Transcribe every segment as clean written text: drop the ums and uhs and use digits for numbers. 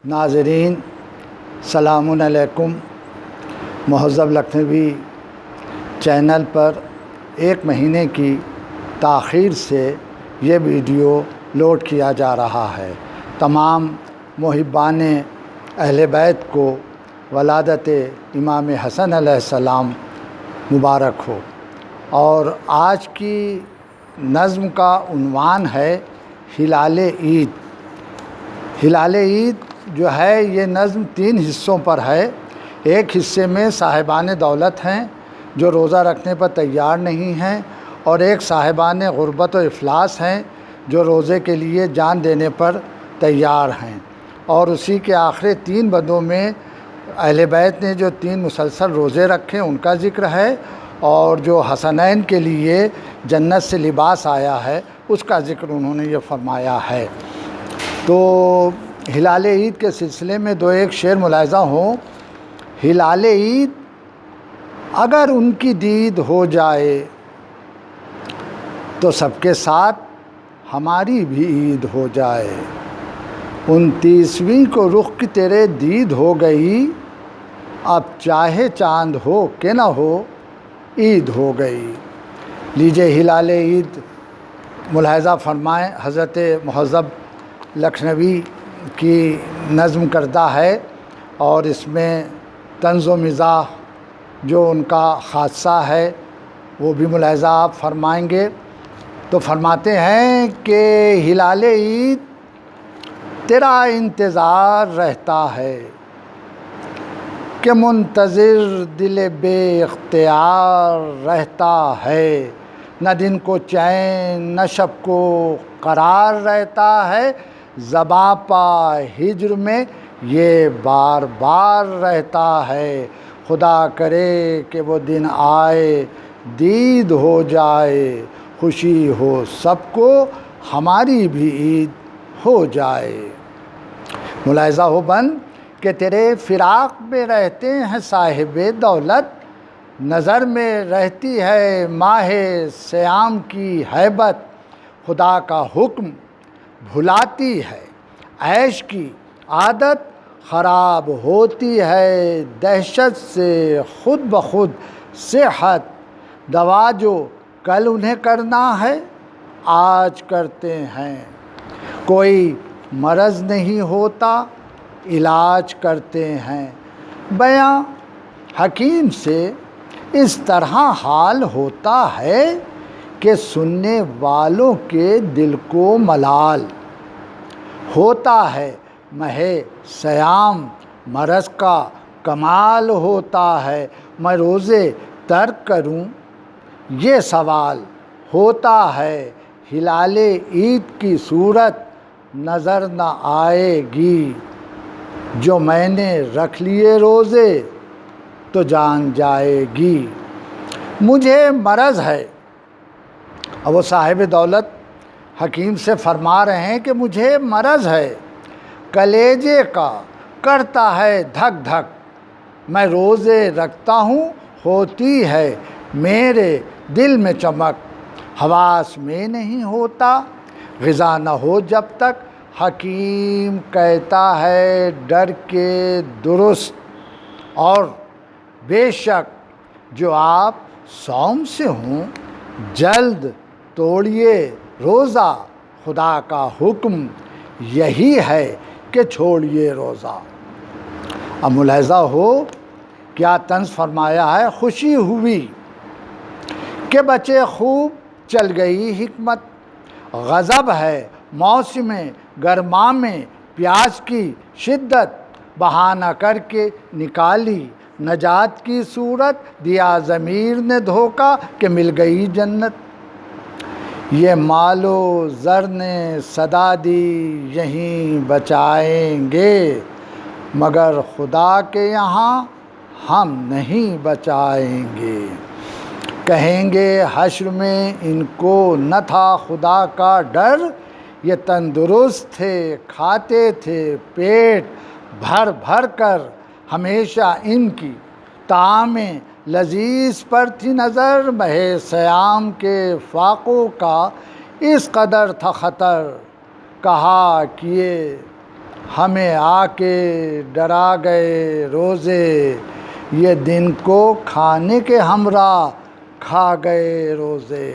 ناظرین سلام علیکم۔ مہذب لکھنوی چینل پر ایک مہینے کی تاخیر سے یہ ویڈیو لوڈ کیا جا رہا ہے۔ تمام محبان اہل بیت کو ولادت امام حسن علیہ السلام مبارک ہو۔ اور آج کی نظم کا عنوان ہے ہلال عید۔ ہلال عید جو ہے یہ نظم 3 حصوں پر ہے۔ ایک حصے میں صاحبان دولت ہیں جو روزہ رکھنے پر تیار نہیں ہیں، اور ایک صاحبان غربت و افلاس ہیں جو روزے کے لیے جان دینے پر تیار ہیں۔ اور اسی کے آخری 3 بندوں میں اہل بیت نے جو 3 مسلسل روزے رکھے ان کا ذکر ہے، اور جو حسنین کے لیے جنت سے لباس آیا ہے اس کا ذکر انہوں نے یہ فرمایا ہے۔ تو ہلال عید کے سلسلے میں 2 شعر ملاحظہ ہوں۔ ہلال عید اگر ان کی دید ہو جائے تو سب کے ساتھ ہماری بھی عید ہو جائے۔ 29ویں کو رخ کی تیرے دید ہو گئی، اب چاہے چاند ہو کہ نہ ہو عید ہو گئی۔ لیجئے ہلال عید ملاحظہ فرمائیں۔ حضرت مہذب لکھنوی کی نظم کردہ ہے، اور اس میں طنز و مزاح جو ان کا خاصہ ہے وہ بھی ملاحظہ آپ فرمائیں گے۔ تو فرماتے ہیں کہ ہلال عید تیرا انتظار رہتا ہے، کہ منتظر دل بے اختیار رہتا ہے۔ نہ دن کو چین نہ شب کو قرار رہتا ہے، زباں پا ہجر میں یہ بار بار رہتا ہے۔ خدا کرے کہ وہ دن آئے دید ہو جائے، خوشی ہو سب کو ہماری بھی عید ہو جائے۔ ملاحظہ ہو بند کہ تیرے فراق میں رہتے ہیں صاحب دولت، نظر میں رہتی ہے ماہ صیام کی ہیبت۔ خدا کا حکم بھلاتی ہے عیش کی عادت، خراب ہوتی ہے دہشت سے خود بخود صحت۔ دوا جو کل انہیں کرنا ہے آج کرتے ہیں، کوئی مرض نہیں ہوتا علاج کرتے ہیں۔ بیاں حکیم سے اس طرح حال ہوتا ہے کہ سننے والوں کے دل کو ملال ہوتا ہے۔ ماہ صیام مرض کا کمال ہوتا ہے، میں روزے ترک کروں یہ سوال ہوتا ہے۔ ہلال عید کی صورت نظر نہ آئے گی، جو میں نے رکھ لیے روزے تو جان جائے گی۔ مجھے مرض ہے، اور وہ صاحب دولت حکیم سے فرما رہے ہیں کہ مجھے مرض ہے، کلیجے کا کرتا ہے دھک دھک۔ میں روزے رکھتا ہوں ہوتی ہے میرے دل میں چمک، حواس میں نہیں ہوتا غذا نہ ہو جب تک۔ حکیم کہتا ہے ڈر کے درست، اور بے شک جو آپ صوم سے ہوں جلد توڑیے روزہ، خدا کا حکم یہی ہے کہ چھوڑیے روزہ۔ اب ملاحظہ ہو کیا طنز فرمایا ہے۔ خوشی ہوئی کہ بچے خوب چل گئی حکمت، غضب ہے موسم گرما میں پیاس کی شدت۔ بہانہ کر کے نکالی نجات کی صورت، دیا ضمیر نے دھوکہ کہ مل گئی جنت۔ یہ مال و زر نے صدا دی یہیں بچائیں گے، مگر خدا کے یہاں ہم نہیں بچائیں گے۔ کہیں گے حشر میں ان کو نہ تھا خدا کا ڈر، یہ تندرست تھے کھاتے تھے پیٹ بھر بھر کر۔ ہمیشہ ان کی طعام لذیذ پر تھی نظر، ماہ صیام کے فاقوں کا اس قدر تھا خطر۔ کہا کیے ہمیں آ کے ڈرا گئے روزے، یہ دن کو کھانے کے ہمراہ کھا گئے روزے۔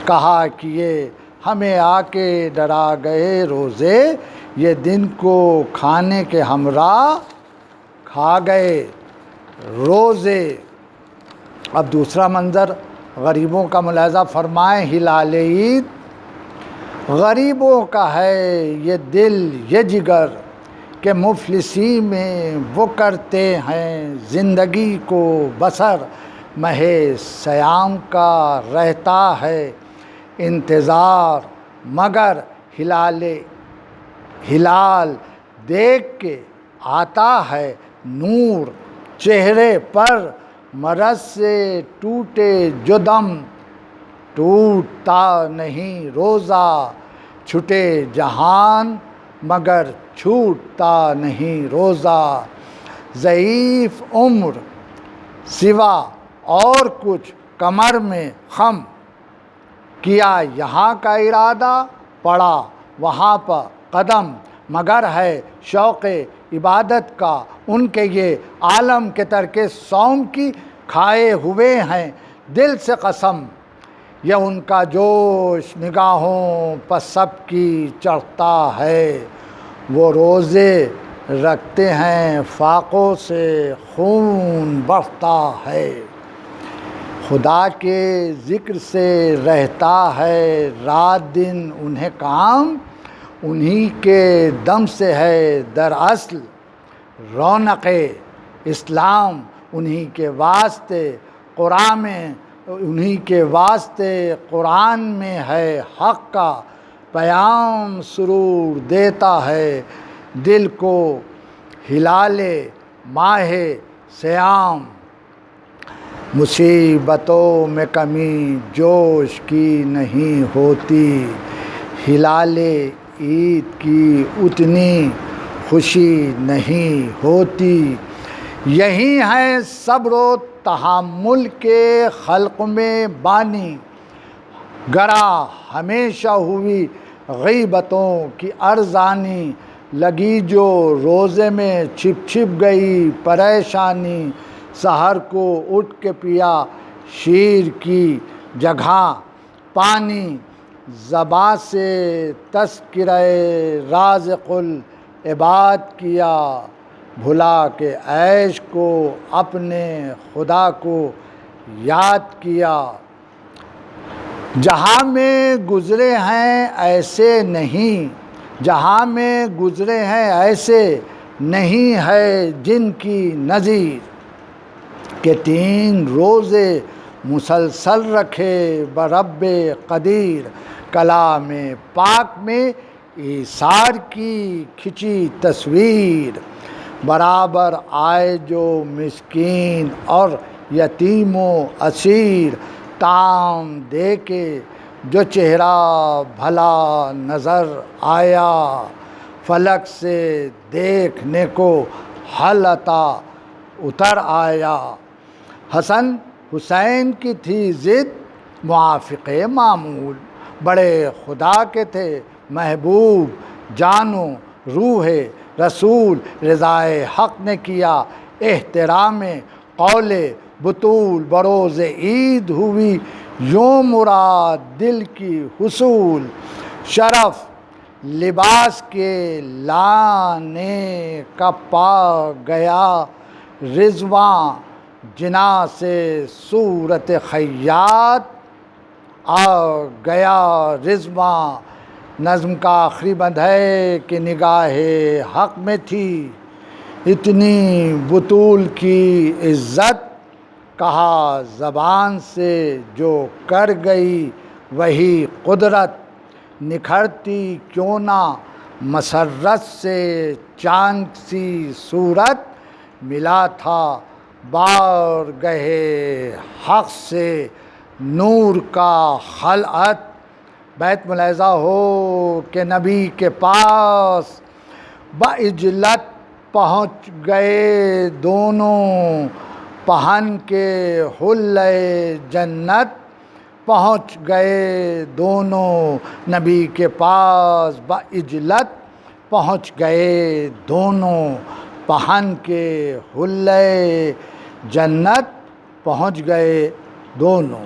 کہا کہ یہ ہمیں آ کے ڈرا گئے روزے، یہ دن کو کھانے کے ہمراہ کھا گئے روزے۔ اب دوسرا منظر غریبوں کا ملاحظہ فرمائیں۔ ہلال عید غریبوں کا ہے یہ دل یہ جگر، کہ مفلسی میں وہ کرتے ہیں زندگی کو بسر۔ ماہ صیام کا رہتا ہے انتظار، مگر ہلال دیکھ کے آتا ہے نور چہرے پر۔ مرض سے ٹوٹے جو دم، ٹوٹتا نہیں روزہ، چھٹے جہان مگر چھوٹتا نہیں روزہ۔ ضعیف عمر سوا اور کچھ کمر میں خم، کیا یہاں کا ارادہ پڑا وہاں پر قدم۔ مگر ہے شوق عبادت کا ان کے یہ عالم کے ترک صوم کی کھائے ہوئے ہیں دل سے قسم۔ یہ ان کا جوش نگاہوں پر سب کی چڑھتا ہے، وہ روزے رکھتے ہیں فاقوں سے خون بڑھتا ہے۔ خدا کے ذکر سے رہتا ہے رات دن انہیں کام، انہی کے دم سے ہے دراصل رونق اسلام۔ انہی کے واسطے قرآن میں ہے حق کا پیام، سرور دیتا ہے دل کو ہلال ماہ صیام۔ مصیبتوں میں کمی جوش کی نہیں ہوتی، ہلال عید کی اتنی خوشی نہیں ہوتی۔ یہی ہے صبر و تحمل کے خلق میں بانی، گرا ہمیشہ ہوئی غیبتوں کی ارزانی۔ لگی جو روزے میں چھپ چھپ گئی پریشانی، سحر کو اٹھ کے پیا شیر کی جگہ پانی۔ زباں سے تذکرہ رازق العباد کیا، بھلا کے عیش کو اپنے خدا کو یاد کیا۔ جہاں میں گزرے ہیں ایسے نہیں ہے جن کی نظیر، کہ 3 روزے مسلسل رکھے برب قدیر۔ کلام پاک میں ایثار کی کھچی تصویر، برابر آئے جو مسکین اور یتیم و اسیر۔ طعام دے کے جو چہرہ بھلا نظر آیا، فلک سے دیکھنے کو حل عطا اتر آیا۔ حسن حسین کی تھی ضد موافق معمول، بڑے خدا کے تھے محبوب جان و روح رسول۔ رضائے حق نے کیا احترام قول بطول، بروز عید ہوئی یوں مراد دل کی حصول۔ شرف لباس کے لانے کا پا گیا رضواں، جناح سے صورت خیاط آ گیا رضواں۔ نظم کا آخری بند ہے کہ نگاہ حق میں تھی اتنی بطول کی عزت، کہا زبان سے جو کر گئی وہی قدرت۔ نکھرتی کیوں نہ مسرت سے چاند سی صورت، ملا تھا بارگاہ حق سے نور کا خلعت۔ بیت ملاحظہ ہو کہ نبی کے پاس بعجلت پہنچ گئے دونوں، پہن کے حلۂ جنت پہنچ گئے دونوں۔ نبی کے پاس بعجلت پہنچ گئے دونوں، پہن کے حلے جنت پہنچ گئے دونوں۔